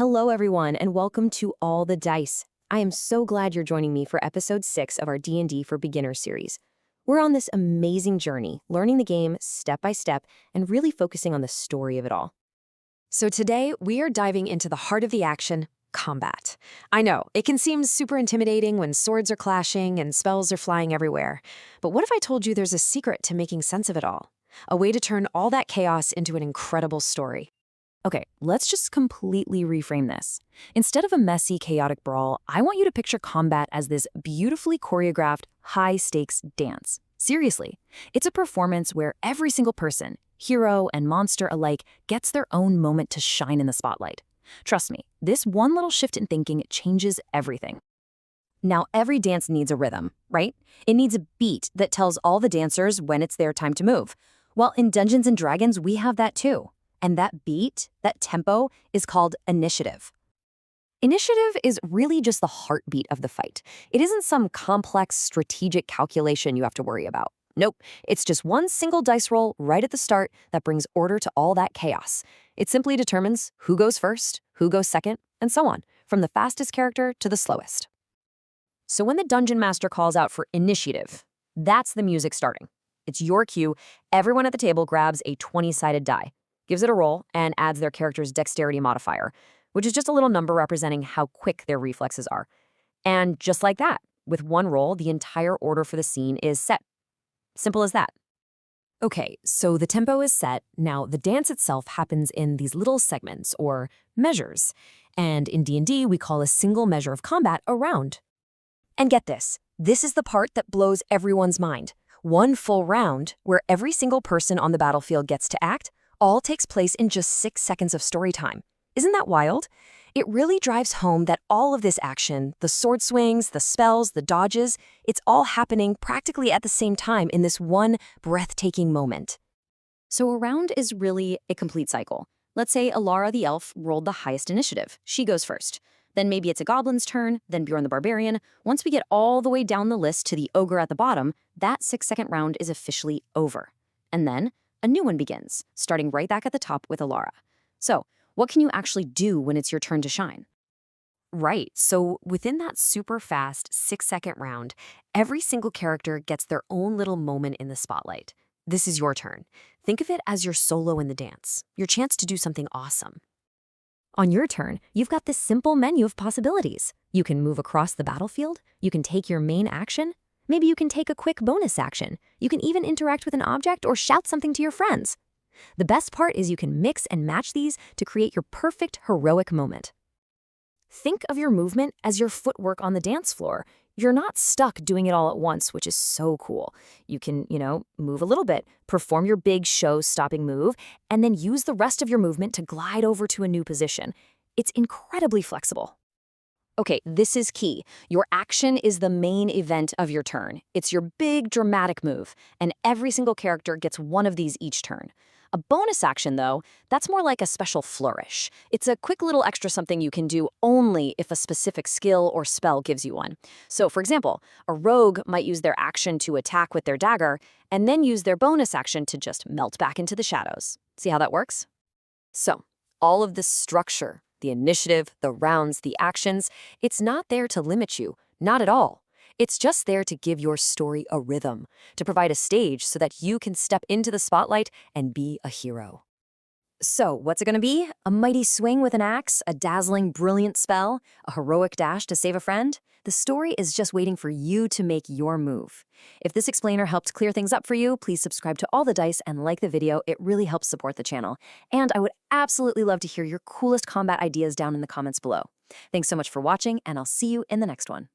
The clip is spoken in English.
Hello, everyone, and welcome to All the Dice. I am so glad you're joining me for episode 6 of our D&D for Beginners series. We're on this amazing journey, learning the game step by step and really focusing on the story of it all. So today, we are diving into the heart of the action, combat. I know, it can seem super intimidating when swords are clashing and spells are flying everywhere. But what if I told you there's a secret to making sense of it all? A way to turn all that chaos into an incredible story. Okay, let's just completely reframe this. Instead of a messy, chaotic brawl, I want you to picture combat as this beautifully choreographed, high-stakes dance. Seriously, it's a performance where every single person, hero and monster alike, gets their own moment to shine in the spotlight. Trust me, this one little shift in thinking changes everything. Now, every dance needs a rhythm, right? It needs a beat that tells all the dancers when it's their time to move. Well, in Dungeons & Dragons, we have that too. And that beat, that tempo, is called initiative. Initiative is really just the heartbeat of the fight. It isn't some complex strategic calculation you have to worry about. Nope, it's just one single dice roll right at the start that brings order to all that chaos. It simply determines who goes first, who goes second, and so on, from the fastest character to the slowest. So when the Dungeon Master calls out for initiative, that's the music starting. It's your cue. Everyone at the table grabs a 20-sided die, gives it a roll, and adds their character's dexterity modifier, which is just a little number representing how quick their reflexes are. And just like that, with one roll, the entire order for the scene is set. Simple as that. Okay, so the tempo is set. Now, the dance itself happens in these little segments, or measures. And in D&D, we call a single measure of combat a round. And get this is the part that blows everyone's mind. One full round, where every single person on the battlefield gets to act, all takes place in just 6 seconds of story time. Isn't that wild? It really drives home that all of this action, the sword swings, the spells, the dodges, it's all happening practically at the same time in this one breathtaking moment. So a round is really a complete cycle. Let's say Alara the elf rolled the highest initiative. She goes first. Then maybe it's a goblin's turn, then Bjorn the barbarian. Once we get all the way down the list to the ogre at the bottom, that 6-second round is officially over. And then a new one begins, starting right back at the top with Alara. So, what can you actually do when it's your turn to shine? Right, so within that super fast 6-second round, every single character gets their own little moment in the spotlight. This is your turn. Think of it as your solo in the dance, your chance to do something awesome. On your turn, you've got this simple menu of possibilities. You can move across the battlefield, you can take your main action, maybe you can take a quick bonus action. You can even interact with an object or shout something to your friends. The best part is you can mix and match these to create your perfect heroic moment. Think of your movement as your footwork on the dance floor. You're not stuck doing it all at once, which is so cool. You can, move a little bit, perform your big show-stopping move, and then use the rest of your movement to glide over to a new position. It's incredibly flexible. Okay, this is key. Your action is the main event of your turn. It's your big, dramatic move, and every single character gets one of these each turn. A bonus action, though, that's more like a special flourish. It's a quick little extra something you can do only if a specific skill or spell gives you one. So, for example, a rogue might use their action to attack with their dagger, and then use their bonus action to just melt back into the shadows. See how that works? So, all of this structure, the initiative, the rounds, the actions, it's not there to limit you, not at all. It's just there to give your story a rhythm, to provide a stage so that you can step into the spotlight and be a hero. So, what's it going to be? A mighty swing with an axe, a dazzling, brilliant spell, a heroic dash to save a friend? The story is just waiting for you to make your move. If this explainer helped clear things up for you, please subscribe to All the Dice and like the video. It really helps support the channel. And I would absolutely love to hear your coolest combat ideas down in the comments below. Thanks so much for watching, and I'll see you in the next one.